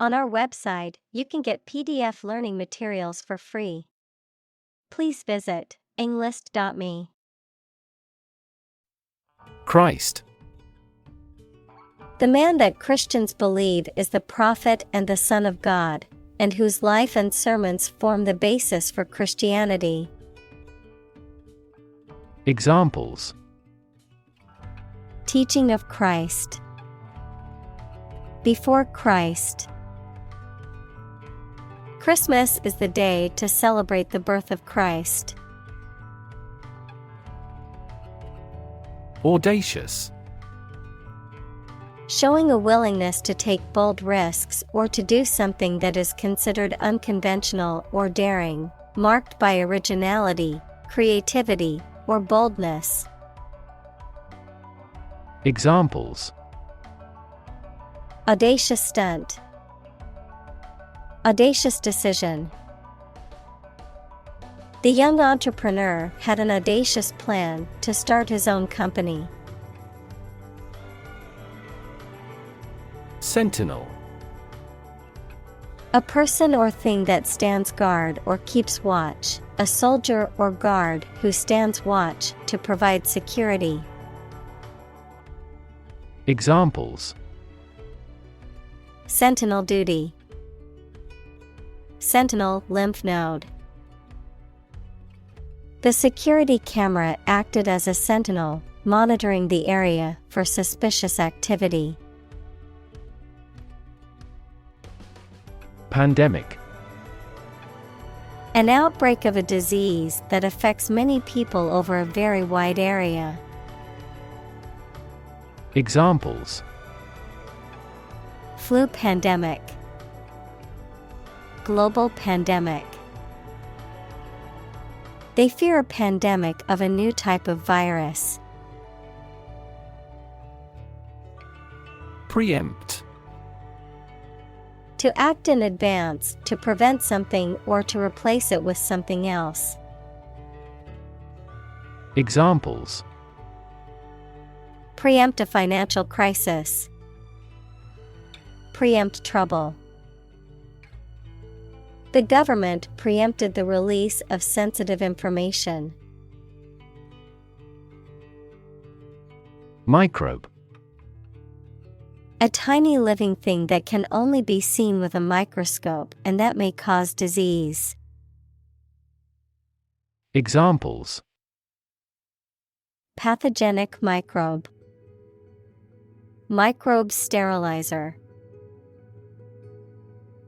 On our website, you can get PDF learning materials for free. Please visit englist.me. Christ. The man that Christians believe is the prophet and the Son of God, and whose life and sermons form the basis for Christianity. Examples: Teaching of Christ. Before Christ. Christmas is the day to celebrate the birth of Christ. Audacious. Showing a willingness to take bold risks or to do something that is considered unconventional or daring, marked by originality, creativity, or boldness. Examples: Audacious stunt. Audacious decision. The young entrepreneur had an audacious plan to start his own company. Sentinel. A person or thing that stands guard or keeps watch, a soldier or guard who stands watch to provide security. Examples: Sentinel duty. Sentinel lymph node. The security camera acted as a sentinel, monitoring the area for suspicious activity. Pandemic. An outbreak of a disease that affects many people over a very wide area. Examples: Flu pandemic. Global pandemic. They fear a pandemic of a new type of virus. Preempt. To act in advance, to prevent something or to replace it with something else. Examples: Preempt a financial crisis. Preempt trouble. The government preempted the release of sensitive information. Microbe. A tiny living thing that can only be seen with a microscope and that may cause disease. Examples: Pathogenic microbe. Microbe sterilizer.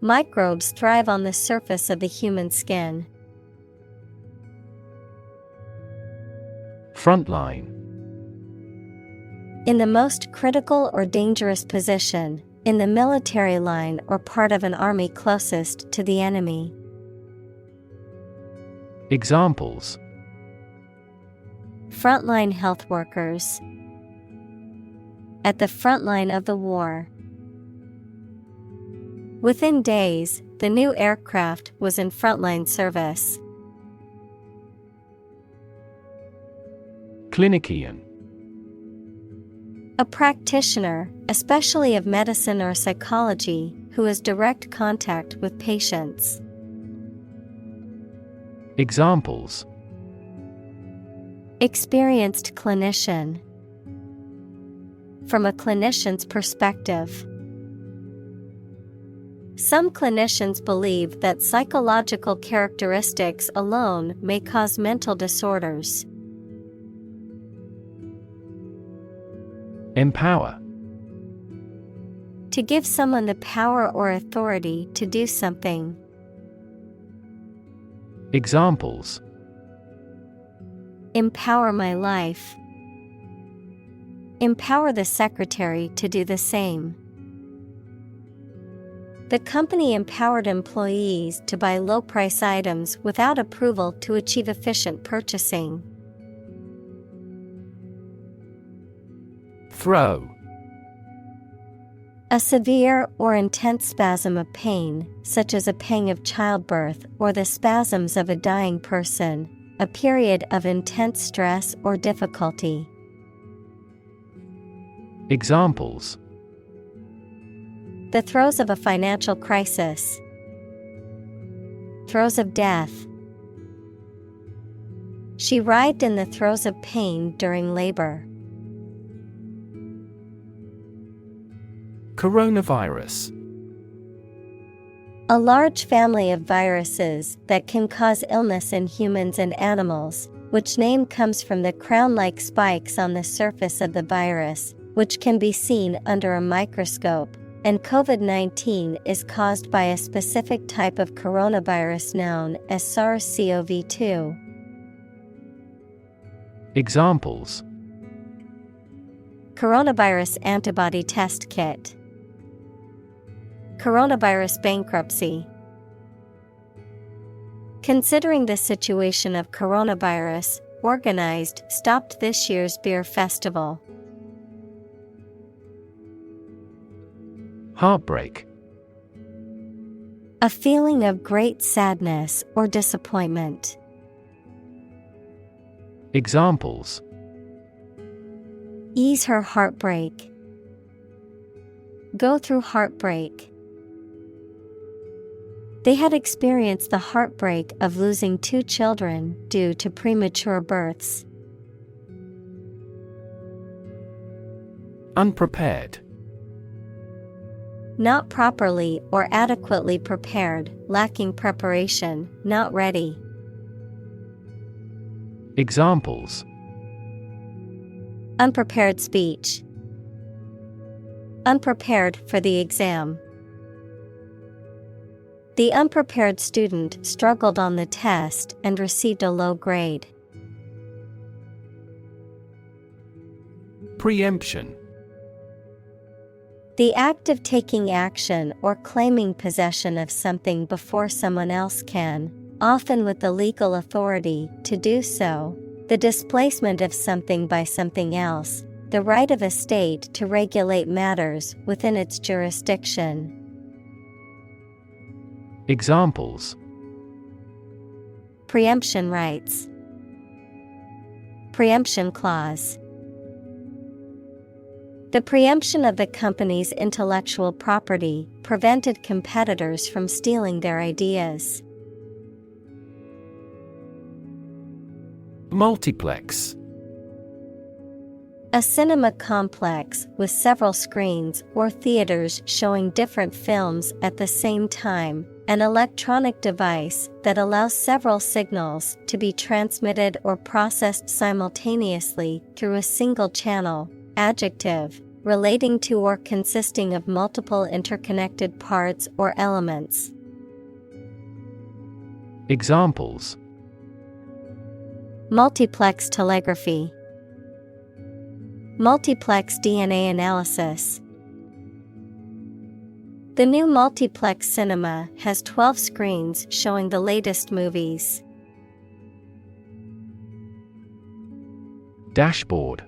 Microbes thrive on the surface of the human skin. Frontline. In the most critical or dangerous position, in the military line or part of an army closest to the enemy. Examples: Frontline health workers. At the front line of the war. Within days, the new aircraft was in frontline service. Clinician. A practitioner, especially of medicine or psychology, who has direct contact with patients. Examples: Experienced clinician. From a clinician's perspective. Some clinicians believe that psychological characteristics alone may cause mental disorders. Empower. To give someone the power or authority to do something. Examples: Empower my life. Empower the secretary to do the same. The company empowered employees to buy low-price items without approval to achieve efficient purchasing. Throw. A severe or intense spasm of pain, such as a pang of childbirth or the spasms of a dying person, a period of intense stress or difficulty. Examples: The throes of a financial crisis. Throes of death. She writhed in the throes of pain during labor. Coronavirus. A large family of viruses that can cause illness in humans and animals, which name comes from the crown-like spikes on the surface of the virus, which can be seen under a microscope, and COVID-19 is caused by a specific type of coronavirus known as SARS-CoV-2. Examples: Coronavirus antibody test kit. Coronavirus bankruptcy. Considering the situation of coronavirus, organized stopped this year's beer festival. Heartbreak. A feeling of great sadness or disappointment. Examples: Ease her heartbreak. Go through heartbreak. They had experienced the heartbreak of losing 2 children due to premature births. Unprepared. Not properly or adequately prepared, lacking preparation, not ready. Examples: Unprepared speech. Unprepared for the exam. The unprepared student struggled on the test and received a low grade. Preemption. The act of taking action or claiming possession of something before someone else can, often with the legal authority to do so. The displacement of something by something else. The right of a state to regulate matters within its jurisdiction. Examples: Preemption rights. Preemption clause. The preemption of the company's intellectual property prevented competitors from stealing their ideas. Multiplex. A cinema complex with several screens or theaters showing different films at the same time. An electronic device that allows several signals to be transmitted or processed simultaneously through a single channel. Adjective, relating to or consisting of multiple interconnected parts or elements. Examples: Multiplex telegraphy. Multiplex DNA analysis. The new multiplex cinema has 12 screens showing the latest movies. Dashboard.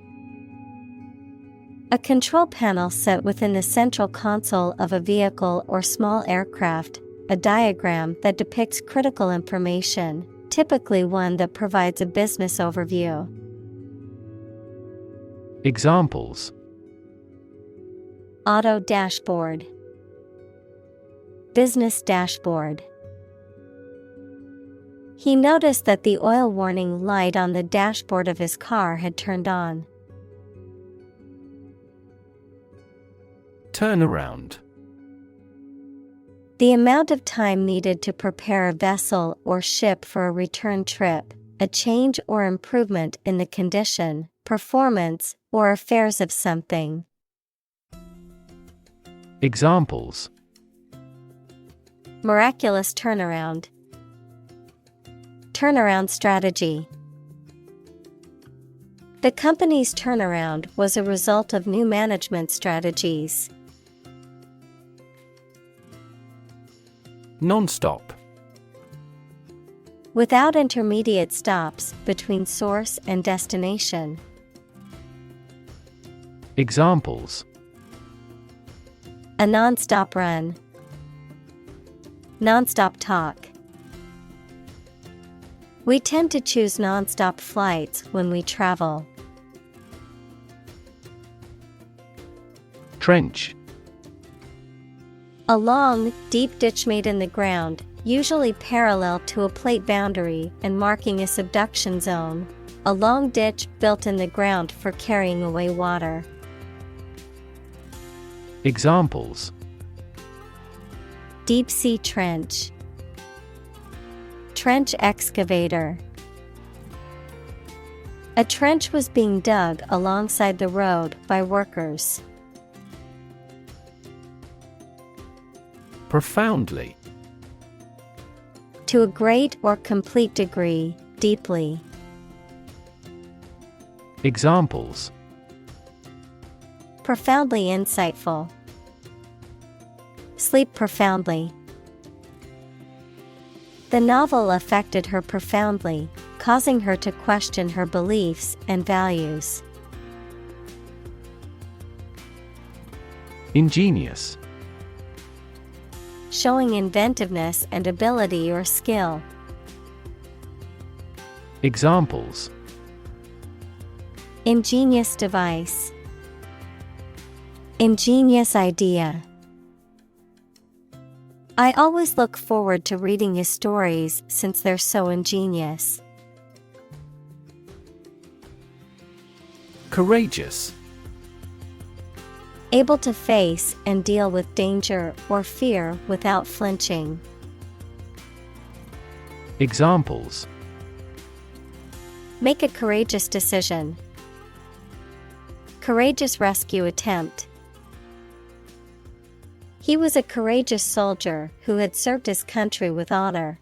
A control panel set within the central console of a vehicle or small aircraft, a diagram that depicts critical information, typically one that provides a business overview. Examples: Auto dashboard. Business dashboard. He noticed that the oil warning light on the dashboard of his car had turned on. Turnaround. The amount of time needed to prepare a vessel or ship for a return trip, a change or improvement in the condition, performance, or affairs of something. Examples: Miraculous turnaround. Turnaround strategy. The company's turnaround was a result of new management strategies. Non-stop. Without intermediate stops between source and destination. Examples: A non-stop run. Non-stop talk. We tend to choose non-stop flights when we travel. Trench. A long, deep ditch made in the ground, usually parallel to a plate boundary and marking a subduction zone. A long ditch built in the ground for carrying away water. Examples: Deep sea trench. Trench excavator. A trench was being dug alongside the road by workers. Profoundly. To a great or complete degree, deeply. Examples: Profoundly insightful. Sleep profoundly. The novel affected her profoundly, causing her to question her beliefs and values. Ingenious. Showing inventiveness and ability or skill. Examples: Ingenious device. Ingenious idea. I always look forward to reading his stories since they're so ingenious. Courageous. Able to face and deal with danger or fear without flinching. Examples: Make a courageous decision. Courageous rescue attempt. He was a courageous soldier who had served his country with honor.